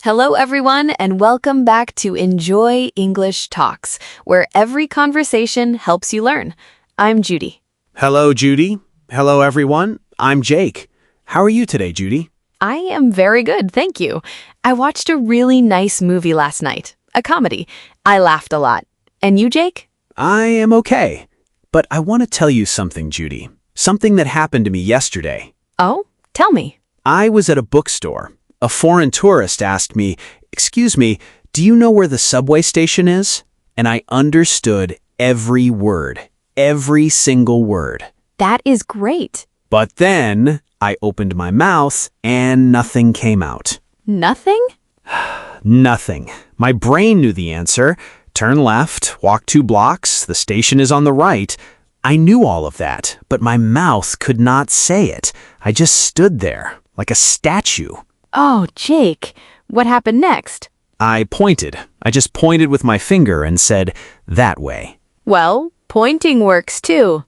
Hello, everyone, and welcome back to Enjoy English Talks, where every conversation helps you learn. I'm Judy. Hello, Judy. Hello, everyone. I'm Jake. How are you today, Judy? I am very good, thank you. I watched a really nice movie last night, a comedy. I laughed a lot. And you, Jake? I am okay. But I want to tell you something, Judy. Something that happened to me yesterday. Oh, tell me. I was at a bookstore. A foreign tourist asked me, "Excuse me, do you know where the subway station is?" And I understood every word, every single word. That is great. But then I opened my mouth and nothing came out. Nothing? Nothing. My brain knew the answer. Turn left, walk 2 blocks, the station is on the right. I knew all of that, but my mouth could not say it. I just stood there, like a statue. Oh, Jake, what happened next? I pointed. I just pointed with my finger and said, "That way." Well, pointing works too.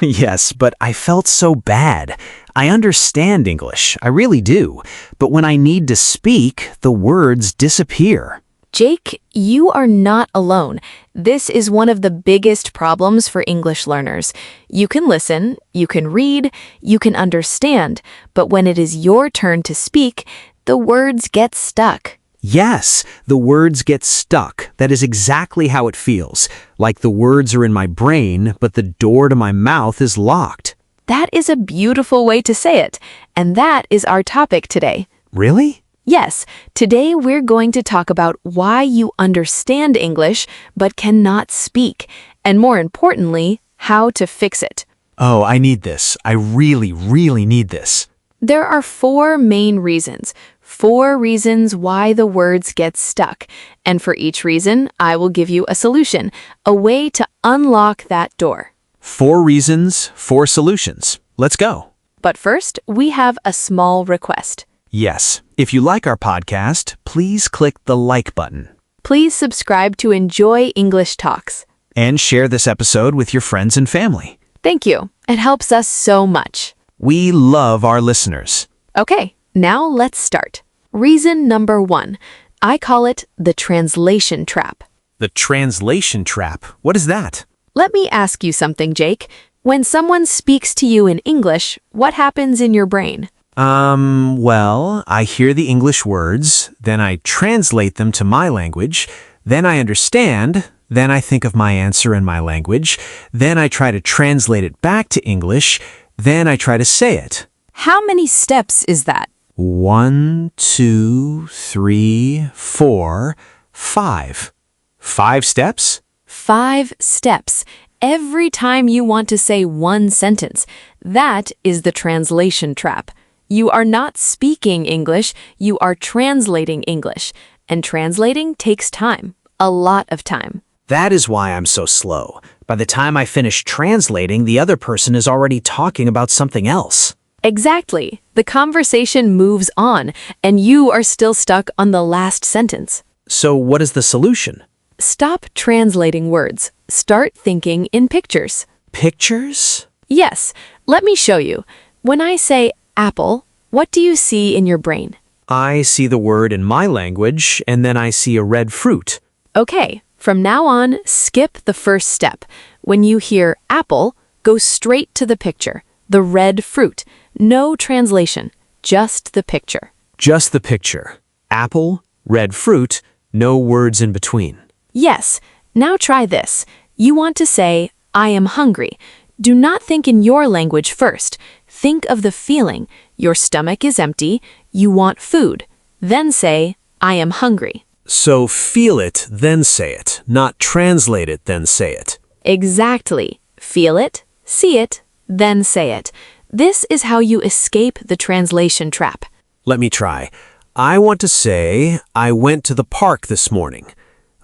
Yes, but I felt so bad. I understand English, I really do. But when I need to speak, the words disappear. Jake, you are not alone. This is one of the biggest problems for English learners. You can listen, you can read, you can understand, but when it is your turn to speak, the words get stuck. Yes, the words get stuck. That is exactly how it feels. Like the words are in my brain, but the door to my mouth is locked. That is a beautiful way to say it, and that is our topic today. Really? Yes, today we're going to talk about why you understand English but cannot speak, and more importantly, how to fix it. Oh, I need this. I really, really need this. There are 4 main reasons. 4 reasons why the words get stuck. And for each reason, I will give you a solution, a way to unlock that door. 4 reasons, 4 solutions. Let's go. But first, we have a small request. Yes, if you like our podcast, please click the like button. Please subscribe to Enjoy English Talks. And share this episode with your friends and family. Thank you. It helps us so much. We love our listeners. Okay, now let's start. Reason number 1. I call it the translation trap. The translation trap. What is that? Let me ask you something, Jake. When someone speaks to you in English, what happens in your brain? Well, I hear the English words, then I translate them to my language, then I understand, then I think of my answer in my language, then I try to translate it back to English, then I try to say it. How many steps is that? 1, 2, 3, 4, 5. 5 steps? 5 steps. Every time you want to say one sentence, that is the translation trap. You are not speaking English, you are translating English. And translating takes time, a lot of time. That is why I'm so slow. By the time I finish translating, the other person is already talking about something else. Exactly. The conversation moves on, and you are still stuck on the last sentence. So what is the solution? Stop translating words. Start thinking in pictures. Pictures? Yes, let me show you. When I say apple, what do you see in your brain? I see the word in my language, and then I see a red fruit. Okay, from now on, skip the first step. When you hear apple, go straight to the picture, the red fruit. No translation, just the picture. Just the picture. Apple, red fruit, no words in between. Yes, now try this. You want to say, I am hungry. Do not think in your language first. Think of the feeling. Your stomach is empty. You want food. Then say, I am hungry. So feel it, then say it, not translate it, then say it. Exactly. Feel it, see it, then say it. This is how you escape the translation trap. Let me try. I want to say, I went to the park this morning.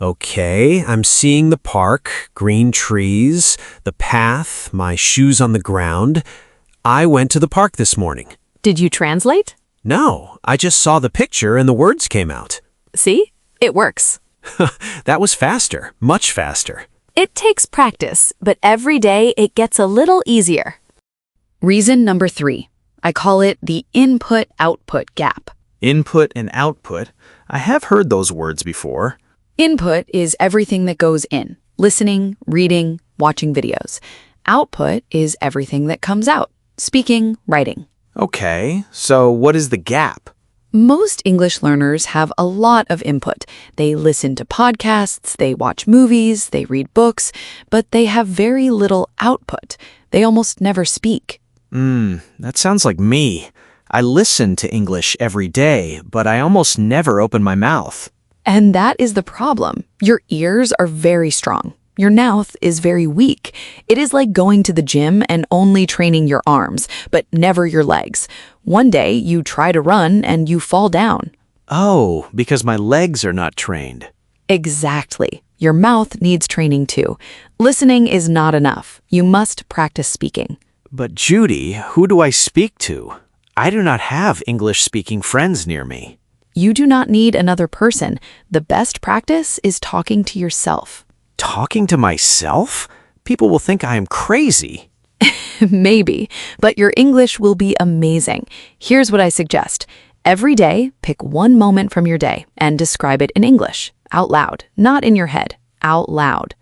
Okay, I'm seeing the park, green trees, the path, my shoes on the ground. I went to the park this morning. Did you translate? No, I just saw the picture and the words came out. See? It works. That was faster, much faster. It takes practice, but every day it gets a little easier. Reason number 3. I call it the input-output gap. Input and output. I have heard those words before. Input is everything that goes in, listening, reading, watching videos. Output is everything that comes out, speaking, writing. Okay, so what is the gap? Most English learners have a lot of input. They listen to podcasts, they watch movies, they read books, but they have very little output. They almost never speak. That sounds like me. I listen to English every day, but I almost never open my mouth. And that is the problem. Your ears are very strong. Your mouth is very weak. It is like going to the gym and only training your arms, but never your legs. One day you try to run and you fall down. Oh, because my legs are not trained. Exactly. Your mouth needs training too. Listening is not enough. You must practice speaking. But Judy, who do I speak to? I do not have English-speaking friends near me. You do not need another person. The best practice is talking to yourself. Talking to myself? People will think I am crazy. Maybe, but your English will be amazing. Here's what I suggest. Every day, pick one moment from your day and describe it in English, out loud, not in your head, out loud.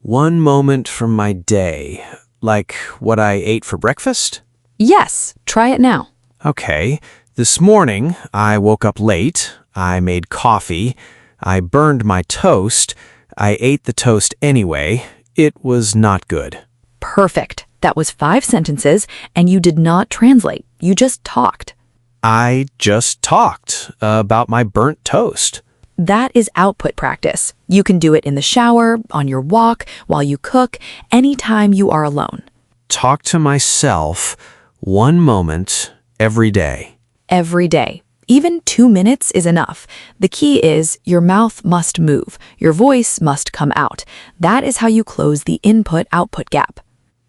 One moment from my day, like what I ate for breakfast? Yes, try it now. Okay, this morning I woke up late, I made coffee, I burned my toast, I ate the toast anyway. It was not good. Perfect. That was 5 sentences, and you did not translate. You just talked. I just talked about my burnt toast. That is output practice. You can do it in the shower, on your walk, while you cook, anytime you are alone. Talk to myself one moment every day. Every day. Even 2 minutes is enough. The key is your mouth must move. Your voice must come out. That is how you close the input-output gap.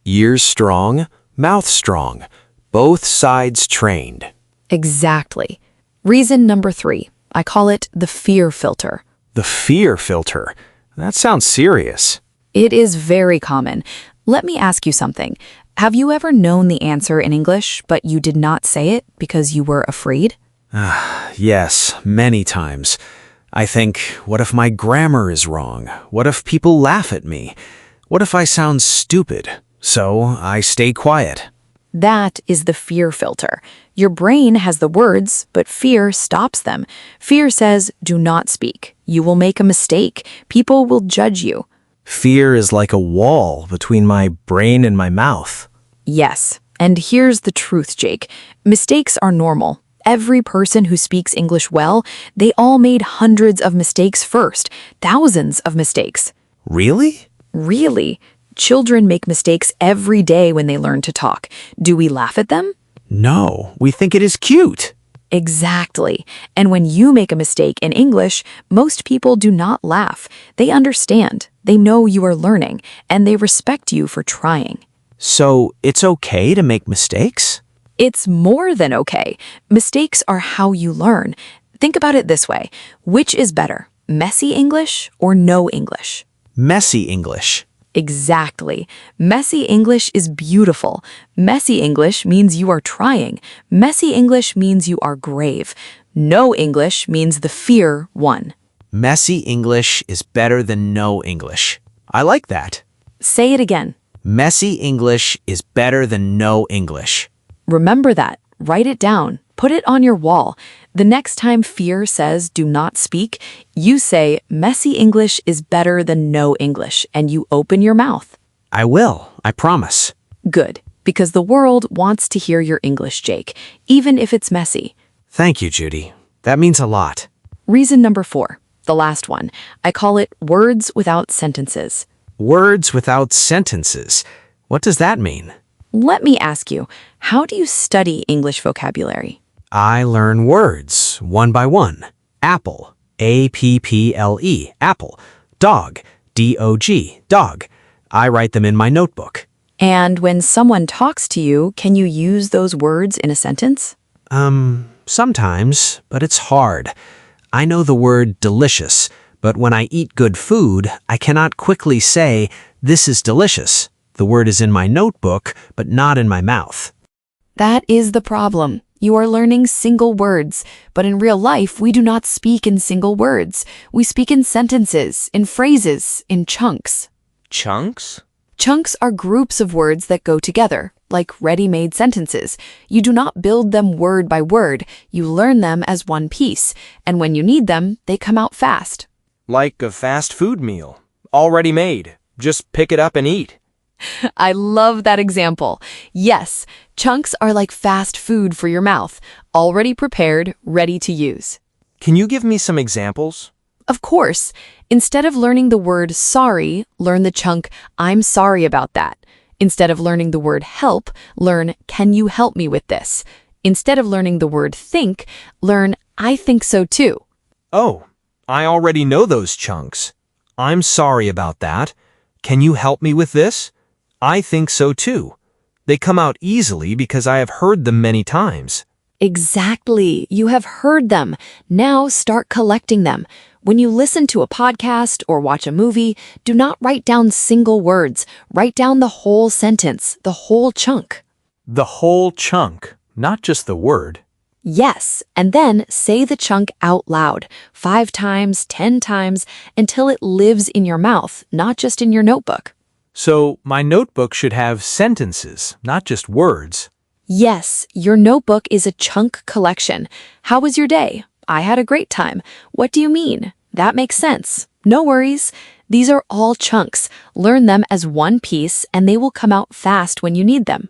Ears strong, mouth strong. Both sides trained. Exactly. Reason number 3. I call it the fear filter. The fear filter. That sounds serious. It is very common. Let me ask you something. Have you ever known the answer in English, but you did not say it because you were afraid? Yes, many times. I think, what if my grammar is wrong? What if people laugh at me? What if I sound stupid? So I stay quiet. That is the fear filter. Your brain has the words, but fear stops them. Fear says, do not speak. You will make a mistake. People will judge you. Fear is like a wall between my brain and my mouth. Yes, and here's the truth, Jake. Mistakes are normal. Every person who speaks English well, they all made hundreds of mistakes first, thousands of mistakes. Really? Really? Children make mistakes every day when they learn to talk. Do we laugh at them? No, we think it is cute. Exactly. And when you make a mistake in English, most people do not laugh. They understand. They know you are learning, and they respect you for trying. So it's okay to make mistakes? It's more than okay. Mistakes are how you learn. Think about it this way. Which is better, messy English or no English? Messy English. Exactly. Messy English is beautiful. Messy English means you are trying. Messy English means you are grave. No English means the fear won. Messy English is better than no English. I like that. Say it again. Messy English is better than no English. Remember that. Write it down. Put it on your wall. The next time fear says do not speak, you say messy English is better than no English, and you open your mouth. I will, I promise. Good, because the world wants to hear your English, Jake, even if it's messy. Thank you, Judy. That means a lot. Reason number 4, the last one. I call it words without sentences. Words without sentences. What does that mean? Let me ask you, how do you study English vocabulary? I learn words, one by one. Apple, A-P-P-L-E, apple. Dog, D-O-G, dog. I write them in my notebook. And when someone talks to you, can you use those words in a sentence? Sometimes, but it's hard. I know the word delicious, but when I eat good food, I cannot quickly say, this is delicious. The word is in my notebook, but not in my mouth. That is the problem. You are learning single words, but in real life, we do not speak in single words. We speak in sentences, in phrases, in chunks. Chunks? Chunks are groups of words that go together, like ready-made sentences. You do not build them word by word. You learn them as one piece, and when you need them, they come out fast. Like a fast food meal. Already made. Just pick it up and eat. I love that example. Yes, chunks are like fast food for your mouth, already prepared, ready to use. Can you give me some examples? Of course, instead of learning the word sorry, learn the chunk I'm sorry about that. Instead of learning the word help, learn can you help me with this? Instead of learning the word think, learn I think so too. Oh, I already know those chunks. I'm sorry about that. Can you help me with this? I think so too. They come out easily because I have heard them many times. Exactly. You have heard them. Now start collecting them. When you listen to a podcast or watch a movie, do not write down single words. Write down the whole sentence, the whole chunk. The whole chunk, not just the word. Yes, and then say the chunk out loud, 5 times, 10 times, until it lives in your mouth, not just in your notebook. So my notebook should have sentences, not just words. Yes, your notebook is a chunk collection. How was your day? I had a great time. What do you mean? That makes sense. No worries. These are all chunks. Learn them as one piece, and they will come out fast when you need them.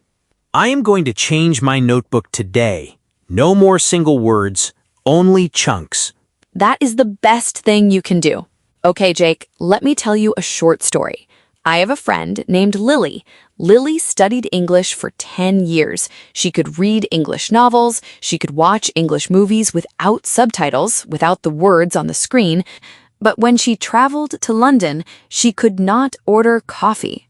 I am going to change my notebook today. No more single words, only chunks. That is the best thing you can do. Okay, Jake, let me tell you a short story. I have a friend named Lily. Lily studied English for 10 years. She could read English novels. She could watch English movies without subtitles, without the words on the screen. But when she traveled to London, she could not order coffee.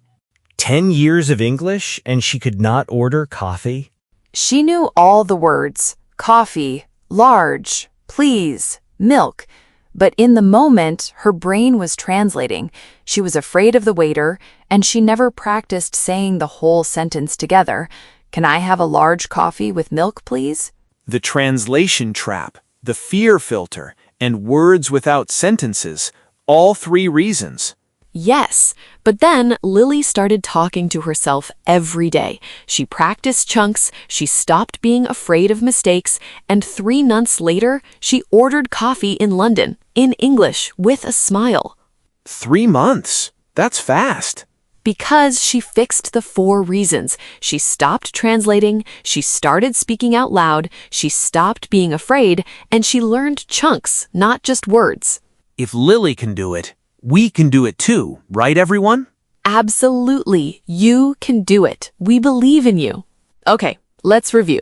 10 years of English and she could not order coffee? She knew all the words: coffee, large, please, milk. But in the moment, her brain was translating. She was afraid of the waiter, and she never practiced saying the whole sentence together. Can I have a large coffee with milk, please? The translation trap, the fear filter, and words without sentences, all 3 reasons. Yes, but then Lily started talking to herself every day. She practiced chunks, she stopped being afraid of mistakes, and 3 months later, she ordered coffee in London, in English, with a smile. 3 months? That's fast. Because she fixed the 4 reasons. She stopped translating, she started speaking out loud, she stopped being afraid, and she learned chunks, not just words. If Lily can do it, we can do it too, right everyone? Absolutely. You can do it. We believe in you. Okay, let's review.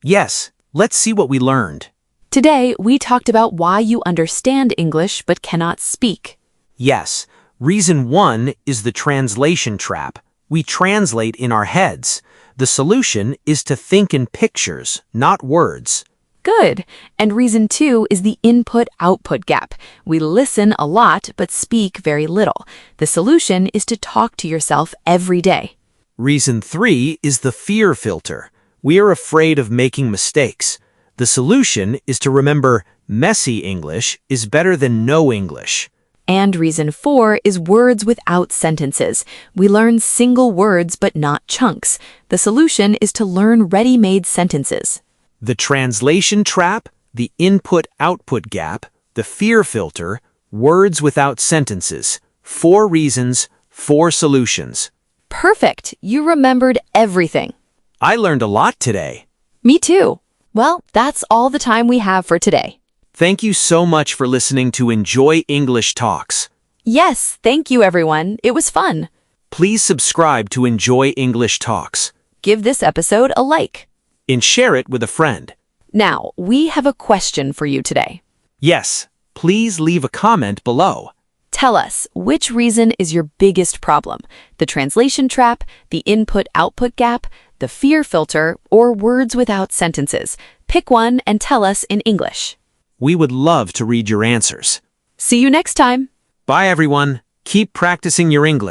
Yes, let's see what we learned. Today, we talked about why you understand English but cannot speak. Yes, reason 1 is the translation trap. We translate in our heads. The solution is to think in pictures, not words. Good. And reason 2 is the input-output gap. We listen a lot but speak very little. The solution is to talk to yourself every day. Reason 3 is the fear filter. We are afraid of making mistakes. The solution is to remember messy English is better than no English. And reason 4 is words without sentences. We learn single words but not chunks. The solution is to learn ready-made sentences. The translation trap, the input-output gap, the fear filter, words without sentences. 4 reasons, 4 solutions. Perfect. You remembered everything. I learned a lot today. Me too. Well, that's all the time we have for today. Thank you so much for listening to Enjoy English Talks. Yes, thank you, everyone. It was fun. Please subscribe to Enjoy English Talks. Give this episode a like. And share it with a friend. Now, we have a question for you today. Yes, please leave a comment below. Tell us, which reason is your biggest problem? The translation trap, the input-output gap, the fear filter, or words without sentences? Pick one and tell us in English. We would love to read your answers. See you next time. Bye, everyone. Keep practicing your English.